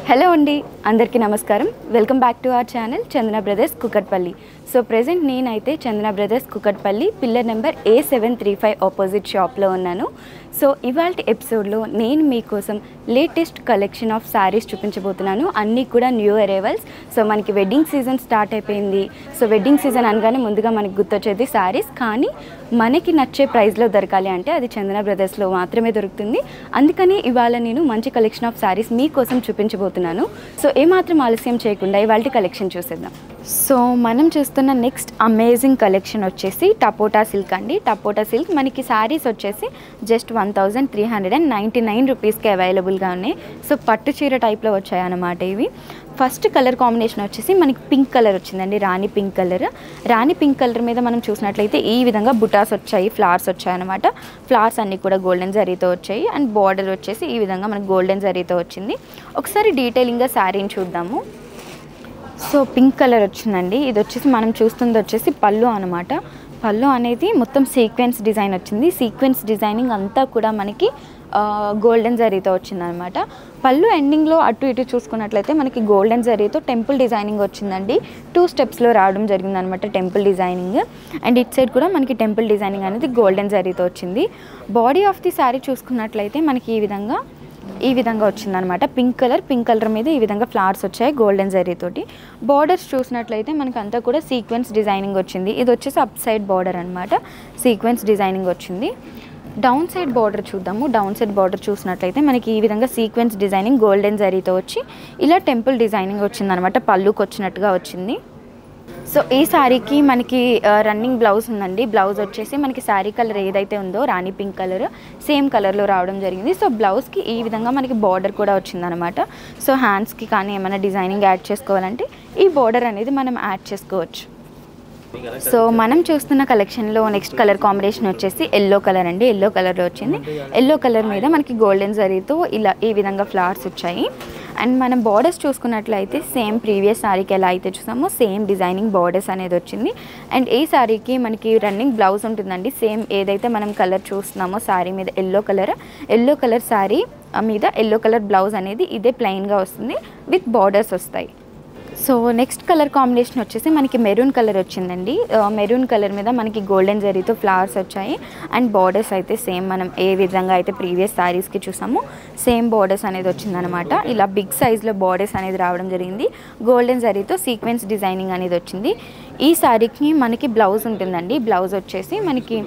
Hello అండి, అందరికీ నమస్కారం. Welcome back to our channel Chandana brothers Kukatpally. So present నేనైతే Chandana brothers Kukatpally pillar number A735 opposite షాప్లో ఉన్నాను. సో ఇవాల్టి ఎపిసోడ్లో నేను మీకోసం లేటెస్ట్ కలెక్షన్ ఆఫ్ శారీస్ చూపించబోతున్నాను. అన్నీ కూడా న్యూ అరైవల్స్. సో మనకి వెడ్డింగ్ సీజన్ స్టార్ట్ అయిపోయింది. సో వెడ్డింగ్ సీజన్ అనగానే ముందుగా మనకి గుర్తొచ్చేది శారీస్. కానీ మనకి నచ్చే ప్రైస్లో దొరకాలి అంటే అది చందన బ్రదర్స్లో మాత్రమే దొరుకుతుంది. అందుకని ఇవాళ నేను మంచి కలెక్షన్ ఆఫ్ శారీస్ మీకోసం చూపించబోతున్నాను. సో ఏమాత్రం ఆలస్యం చేయకుండా ఇవాళ కలెక్షన్ చూసేద్దాం. సో మనం చూస్తున్న నెక్స్ట్ అమేజింగ్ కలెక్షన్ వచ్చేసి టపోటా సిల్క్ అండి. టపోటా సిల్క్ మనకి శారీస్ వచ్చేసి జస్ట్ 1399 రూపీస్కి అవైలబుల్గా ఉన్నాయి. సో పట్టు చీర టైప్లో వచ్చాయన్నమాట ఇవి. ఫస్ట్ కలర్ కాంబినేషన్ వచ్చేసి మనకి పింక్ కలర్ వచ్చిందండి, రాణి పింక్ కలర్. రాణి పింక్ కలర్ మీద మనం చూసినట్లయితే ఈ విధంగా బుటాస్ వచ్చాయి, ఫ్లవర్స్ వచ్చాయన్నమాట. ఫ్లవర్స్ అన్నీ కూడా గోల్డెన్ జరీతో వచ్చాయి. అండ్ బార్డర్ వచ్చేసి ఈ విధంగా మనకి గోల్డెన్ జరీతో వచ్చింది. ఒకసారి డీటెయిలింగ్గా శారీని చూద్దాము. సో పింక్ కలర్ వచ్చిందండి. ఇది వచ్చేసి మనం చూస్తుంది వచ్చేసి పళ్ళు అనమాట. పళ్ళు అనేది మొత్తం సీక్వెన్స్ డిజైన్ వచ్చింది. సీక్వెన్స్ డిజైనింగ్ అంతా కూడా మనకి గోల్డెన్ జరీతో వచ్చిందనమాట. పళ్ళు ఎండింగ్లో అటు ఇటు చూసుకున్నట్లయితే మనకి గోల్డెన్ జరీతో టెంపుల్ డిజైనింగ్ వచ్చిందండి. 2 స్టెప్స్లో రావడం జరిగిందనమాట temple designing. And it side కూడా మనకి టెంపుల్ డిజైనింగ్ అనేది గోల్డెన్ జరీతో వచ్చింది. బాడీ ఆఫ్ ది శారీ చూసుకున్నట్లయితే మనకి ఈ విధంగా వచ్చిందనమాట. పింక్ కలర్ మీద ఈ విధంగా ఫ్లవర్స్ వచ్చాయి గోల్డెన్ జరీతోటి. బార్డర్స్ చూసినట్లయితే మనకి అంతా కూడా సీక్వెన్స్ డిజైనింగ్ వచ్చింది. ఇది వచ్చేసి అప్ సైడ్ బార్డర్ అనమాట. సీక్వెన్స్ డిజైనింగ్ వచ్చింది. డౌన్ సైడ్ బార్డర్ చూద్దాము. డౌన్ సైడ్ బార్డర్ చూసినట్లయితే మనకి ఈ విధంగా సీక్వెన్స్ డిజైనింగ్ గోల్డెన్ జరీతో వచ్చి ఇలా టెంపుల్ డిజైనింగ్ వచ్చిందనమాట. పళ్ళుకి వచ్చినట్టుగా వచ్చింది. సో ఈ శారీకి మనకి రన్నింగ్ బ్లౌజ్ ఉందండి. బ్లౌజ్ వచ్చేసి మనకి శారీ కలర్ ఏదైతే ఉందో రాణి పింక్ కలర్ సేమ్ కలర్లో రావడం జరిగింది. సో బ్లౌజ్కి ఈ విధంగా మనకి బార్డర్ కూడా వచ్చిందనమాట. సో హ్యాండ్స్కి కానీ ఏమైనా డిజైనింగ్ యాడ్ చేసుకోవాలంటే ఈ బార్డర్ అనేది మనం యాడ్ చేసుకోవచ్చు. సో మనం చూస్తున్న కలెక్షన్లో నెక్స్ట్ కలర్ కాంబినేషన్ వచ్చేసి ఎల్లో కలర్ అండి. ఎల్లో కలర్లో వచ్చింది. ఎల్లో కలర్ మీద మనకి గోల్డెన్ జరీతో ఇలా ఈ విధంగా ఫ్లవర్స్ వచ్చాయి. అండ్ మనం బార్డర్స్ చూసుకున్నట్లయితే సేమ్ ప్రీవియస్ శారీకి ఎలా అయితే చూసామో సేమ్ డిజైనింగ్ బార్డర్స్ అనేది వచ్చింది. అండ్ ఈ శారీకి మనకి రన్నింగ్ బ్లౌజ్ ఉంటుందండి. సేమ్ ఏదైతే మనం కలర్ చూస్తున్నామో శారీ మీద ఎల్లో కలర్ శారీ మీద ఎల్లో కలర్ బ్లౌజ్ అనేది ఇదే ప్లెయిన్గా వస్తుంది విత్ బార్డర్స్ వస్తాయి. సో నెక్స్ట్ కలర్ కాంబినేషన్ వచ్చేసి మనకి మెరూన్ కలర్ వచ్చిందండి. మెరూన్ కలర్ మీద మనకి గోల్డెన్ జరీతో ఫ్లవర్స్ వచ్చాయి. అండ్ బార్డర్స్ అయితే సేమ్ మనం ఏ విధంగా అయితే ప్రీవియస్ శారీస్కి చూసామో సేమ్ బార్డర్స్ అనేది వచ్చిందనమాట. ఇలా బిగ్ సైజ్లో బార్డర్స్ అనేది రావడం జరిగింది. గోల్డెన్ జరీతో సీక్వెన్స్ డిజైనింగ్ అనేది వచ్చింది. ఈ శారీకి మనకి బ్లౌజ్ ఉంటుందండి. బ్లౌజ్ వచ్చేసి మనకి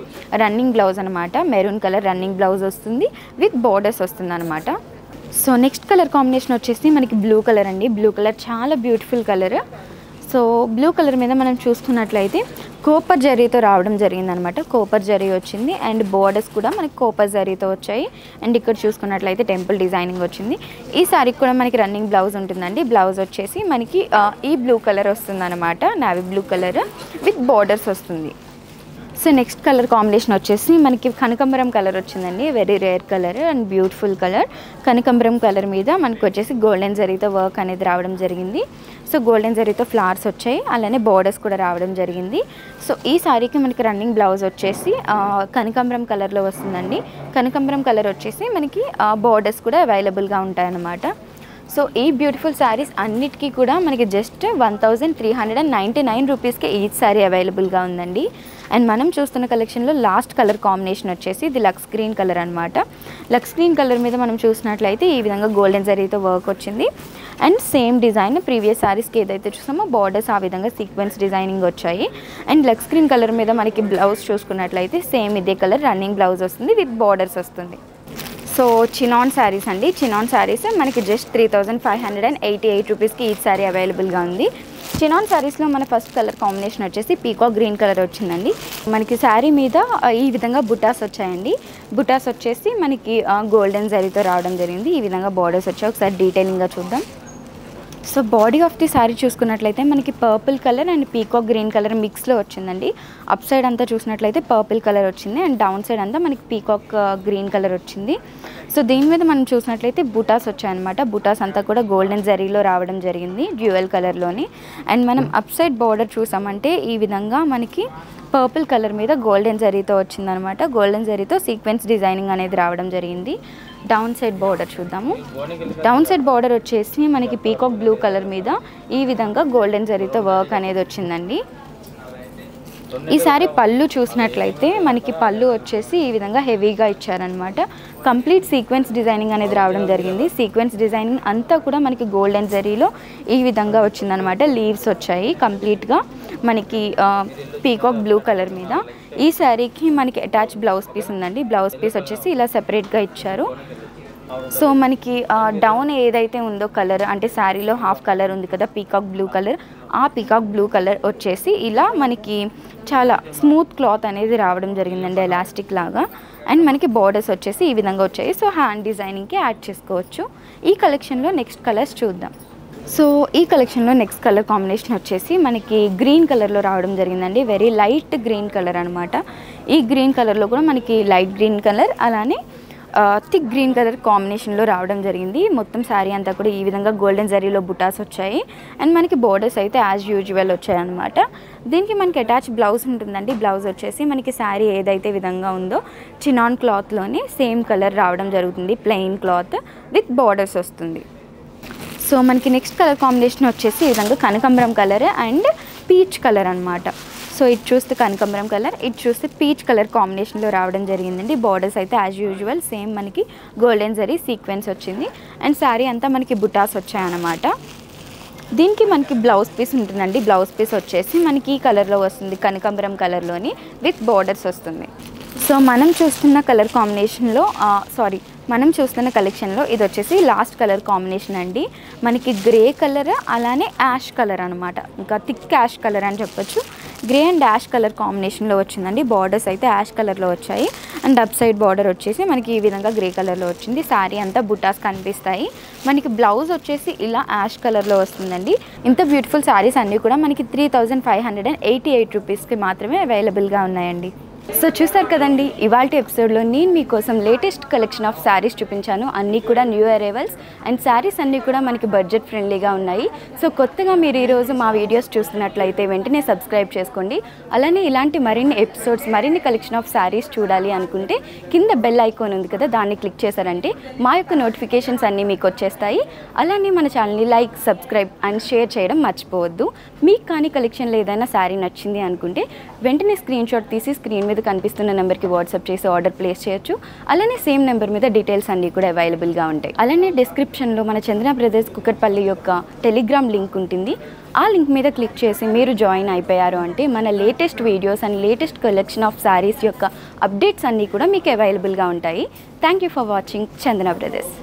రన్నింగ్ బ్లౌజ్ అనమాట. మెరూన్ కలర్ రన్నింగ్ బ్లౌజ్ వస్తుంది విత్ బార్డర్స్ వస్తుంది అనమాట. సో నెక్స్ట్ కలర్ కాంబినేషన్ వచ్చేసి మనకి బ్లూ కలర్ అండి. బ్లూ కలర్ చాలా beautiful colour. So blue colour మీద మనం చూసుకున్నట్లయితే కోపర్ జరీతో రావడం జరిగిందనమాట. కోపర్ జరీ వచ్చింది. అండ్ బోర్డర్స్ కూడా మనకి కోపర్ జరీతో వచ్చాయి. అండ్ ఇక్కడ చూసుకున్నట్లయితే టెంపుల్ డిజైనింగ్ వచ్చింది. ఈ శారీకి కూడా మనకి రన్నింగ్ బ్లౌజ్ ఉంటుందండి. బ్లౌజ్ వచ్చేసి మనకి ఈ బ్లూ కలర్ వస్తుందన్నమాట. Navy blue colour with borders వస్తుంది. సో నెక్స్ట్ కలర్ కాంబినేషన్ వచ్చేసి మనకి కనకాంబరం కలర్ వచ్చిందండి. Very rare colour and beautiful colour. కనకాంబరం కలర్ మీద మనకు వచ్చేసి గోల్డెన్ జరీతో వర్క్ అనేది రావడం జరిగింది. సో గోల్డెన్ జరీతో ఫ్లవర్స్ వచ్చాయి. అలానే బార్డర్స్ కూడా రావడం జరిగింది. సో ఈ శారీకి మనకి రన్నింగ్ బ్లౌజ్ వచ్చేసి కనకాంబరం కలర్లో వస్తుందండి. కనకాంబరం కలర్ వచ్చేసి మనకి బార్డర్స్ కూడా అవైలబుల్గా ఉంటాయన్నమాట. సో ఈ బ్యూటిఫుల్ శారీస్ అన్నిటికీ కూడా మనకి జస్ట్ 1399 రూపీస్కి ఈచ్ శారీ అవైలబుల్గా ఉందండి. అండ్ మనం చూస్తున్న కలెక్షన్లో లాస్ట్ కలర్ కాంబినేషన్ వచ్చేసి ఇది లక్స్ గ్రీన్ కలర్ అనమాట. లక్స్ గ్రీన్ కలర్ మీద మనం చూసినట్లయితే ఈ విధంగా గోల్డెన్ జరీతో వర్క్ వచ్చింది. అండ్ సేమ్ డిజైన్ ప్రీవియస్ శారీస్కి ఏదైతే చూసామో బార్డర్స్ ఆ విధంగా సీక్వెన్స్ డిజైనింగ్ వచ్చాయి. అండ్ లక్స్ గ్రీన్ కలర్ మీద మనకి బ్లౌజ్ చూసుకున్నట్లయితే సేమ్ ఇదే కలర్ రన్నింగ్ బ్లౌజ్ వస్తుంది విత్ బార్డర్స్ వస్తుంది. సో చినాన్ శారీస్ అండి. చినాన్ శారీస్ మనకి జస్ట్ 3588 రూపీస్కి ఈ శారీ అవైలబుల్గా ఉంది. చినాన్ శారీస్లో మన ఫస్ట్ కలర్ కాంబినేషన్ వచ్చేసి పీకాక్ గ్రీన్ కలర్ వచ్చిందండి. మనకి శారీ మీద ఈ విధంగా బుటాస్ వచ్చాయండి. బుటాస్ వచ్చేసి మనకి గోల్డెన్ జరీతో రావడం జరిగింది. ఈ విధంగా బార్డర్స్ వచ్చాయి. ఒకసారి డీటెయిలింగ్గా చూద్దాం. So body of the sari చూసుకున్నట్లయితే మనకి purple colour and peacock green colour మిక్స్లో వచ్చిందండి. అప్ సైడ్ అంతా చూసినట్లయితే పర్పుల్ కలర్ వచ్చింది. అండ్ డౌన్ సైడ్ అంతా మనకి పీకాక్ గ్రీన్ కలర్ వచ్చింది. సో దీని మీద మనం చూసినట్లయితే బుటాస్ వచ్చాయన్నమాట. బుటాస్ అంతా కూడా గోల్డెన్ జరీలో రావడం జరిగింది డ్యూయల్ కలర్లోని. అండ్ మనం అప్ సైడ్ బార్డర్ చూసామంటే ఈ విధంగా మనకి పర్పుల్ కలర్ మీద గోల్డెన్ జరీతో వచ్చిందనమాట. గోల్డెన్ జరీతో సీక్వెన్స్ డిజైనింగ్ అనేది రావడం జరిగింది. డౌన్ సైడ్ బార్డర్ చూద్దాము. డౌన్ సైడ్ బార్డర్ వచ్చేసి మనకి పీకాక్ బ్లూ కలర్ మీద ఈ విధంగా గోల్డెన్ జరీతో వర్క్ అనేది వచ్చిందండి. ఈ సారీ పళ్ళు చూసినట్లయితే మనకి పళ్ళు వచ్చేసి ఈ విధంగా హెవీగా ఇచ్చారనమాట. కంప్లీట్ సీక్వెన్స్ డిజైనింగ్ అనేది రావడం జరిగింది. సీక్వెన్స్ డిజైనింగ్ అంతా కూడా మనకి గోల్డెన్ జరీలో ఈ విధంగా వచ్చిందనమాట. లీవ్స్ వచ్చాయి కంప్లీట్గా మనకి పీకాక్ బ్లూ కలర్ మీద. ఈ శారీకి మనకి అటాచ్ బ్లౌజ్ పీస్ ఉందండి. బ్లౌజ్ పీస్ వచ్చేసి ఇలా సెపరేట్గా ఇచ్చారు. సో మనకి డౌన్ ఏదైతే ఉందో కలర్ అంటే శారీలో హాఫ్ కలర్ ఉంది కదా పీకాక్ బ్లూ కలర్, ఆ పీకాక్ బ్లూ కలర్ వచ్చేసి ఇలా మనకి చాలా స్మూత్ క్లాత్ అనేది రావడం జరిగిందండి, ఎలాస్టిక్ లాగా. అండ్ మనకి బార్డర్స్ వచ్చేసి ఈ విధంగా వచ్చాయి. సో హ్యాండ్ డిజైనింగ్కి యాడ్ చేసుకోవచ్చు. ఈ కలెక్షన్లో నెక్స్ట్ కలర్స్ చూద్దాం. సో ఈ కలెక్షన్లో నెక్స్ట్ కలర్ కాంబినేషన్ వచ్చేసి మనకి గ్రీన్ కలర్లో రావడం జరిగిందండి. వెరీ లైట్ గ్రీన్ కలర్ అనమాట. ఈ గ్రీన్ కలర్లో కూడా మనకి లైట్ గ్రీన్ కలర్ అలానే థిక్ గ్రీన్ కలర్ కాంబినేషన్లో రావడం జరిగింది. మొత్తం శారీ అంతా కూడా ఈ విధంగా గోల్డెన్ జరీలో బుటాస్ వచ్చాయి. అండ్ మనకి బోర్డర్స్ అయితే యాజ్ యూజువల్ వచ్చాయి అనమాట. దీనికి మనకి అటాచ్ బ్లౌజ్ ఉంటుందండి. బ్లౌజ్ వచ్చేసి మనకి శారీ ఏదైతే విధంగా ఉందో చినాన్ క్లాత్లోనే సేమ్ కలర్ రావడం జరుగుతుంది. ప్లెయిన్ క్లాత్ విత్ బోర్డర్స్ వస్తుంది. సో మనకి నెక్స్ట్ కలర్ కాంబినేషన్ వచ్చేసి ఈ విధంగా కనకాంబరం కలర్ అండ్ పీచ్ కలర్ అనమాట. సో ఇది చూస్తే కనకాంబరం కలర్, ఇది చూస్తే పీచ్ కలర్ కాంబినేషన్లో రావడం జరిగిందండి. బార్డర్స్ అయితే యాజ్ యూజువల్ సేమ్ మనకి గోల్డెన్ జరీ సీక్వెన్స్ వచ్చింది. అండ్ శారీ అంతా మనకి బుటాస్ వచ్చాయన్నమాట. దీనికి మనకి బ్లౌజ్ పీస్ ఉంటుందండి. బ్లౌజ్ పీస్ వచ్చేసి మనకి ఈ కలర్లో వస్తుంది, కనకాంబరం కలర్లోని విత్ బార్డర్స్ వస్తుంది. సో మనం చూస్తున్న కలర్ కాంబినేషన్లో మనం చూస్తున్న కలెక్షన్లో ఇది వచ్చేసి లాస్ట్ కలర్ కాంబినేషన్ అండి. మనకి గ్రే కలర్ అలానే యాష్ కలర్ అనమాట. ఇంకా థిక్ యాష్ కలర్ అని చెప్పొచ్చు. గ్రే అండ్ యాష్ కలర్ కాంబినేషన్లో వచ్చిందండి. బార్డర్స్ అయితే యాష్ కలర్లో వచ్చాయి. అండ్ అప్ సైడ్ బార్డర్ వచ్చేసి మనకి ఈ విధంగా గ్రే కలర్లో వచ్చింది. శారీ అంతా బుటాస్ కనిపిస్తాయి. మనకి బ్లౌజ్ వచ్చేసి ఇలా యాష్ కలర్లో వస్తుందండి. ఇంత బ్యూటిఫుల్ శారీస్ అన్నీ కూడా మనకి 3588 రూపీస్కి మాత్రమే అవైలబుల్గా ఉన్నాయండి. సో చూసారు కదండి, ఇవాల్టి ఎపిసోడ్లో నేను మీకోసం లేటెస్ట్ కలెక్షన్ ఆఫ్ శారీస్ చూపించాను. అన్నీ కూడా న్యూ అరైవల్స్ అండ్ శారీస్ అన్నీ కూడా మనకి బడ్జెట్ ఫ్రెండ్లీగా ఉన్నాయి. సో కొత్తగా మీరు ఈరోజు మా వీడియోస్ చూస్తున్నట్లయితే వెంటనే సబ్స్క్రైబ్ చేసుకోండి. అలానే ఇలాంటి మరిన్ని ఎపిసోడ్స్, మరిన్ని కలెక్షన్ ఆఫ్ శారీస్ చూడాలి అనుకుంటే కింద బెల్ ఐకాన్ ఉంది కదా, దాన్ని క్లిక్ చేశారంటే మా యొక్క నోటిఫికేషన్స్ అన్నీ మీకు వచ్చేస్తాయి. అలానే మన ఛానల్ని లైక్, సబ్స్క్రైబ్ అండ్ షేర్ చేయడం మర్చిపోవద్దు. మీకు కానీ కలెక్షన్లో ఏదైనా శారీ నచ్చింది అనుకుంటే వెంటనే స్క్రీన్ షాట్ తీసి స్క్రీన్ మీద కనిపిస్తున్న నెంబర్కి వాట్సాప్ చేసి ఆర్డర్ ప్లేస్ చేయొచ్చు. అలానే సేమ్ నెంబర్ మీద డీటెయిల్స్ అన్నీ కూడా అవైలబుల్గా ఉంటాయి. అలానే డిస్క్రిప్షన్లో మన చందన బ్రదర్స్ కుకట్పల్లి యొక్క టెలిగ్రామ్ లింక్ ఉంటుంది. ఆ లింక్ మీద క్లిక్ చేసి మీరు జాయిన్ అయిపోయారు అంటే మన latest videos and latest collection of saris యొక్క అప్డేట్స్ అన్నీ కూడా మీకు అవైలబుల్గా ఉంటాయి. Thank you for watching Chandana brothers.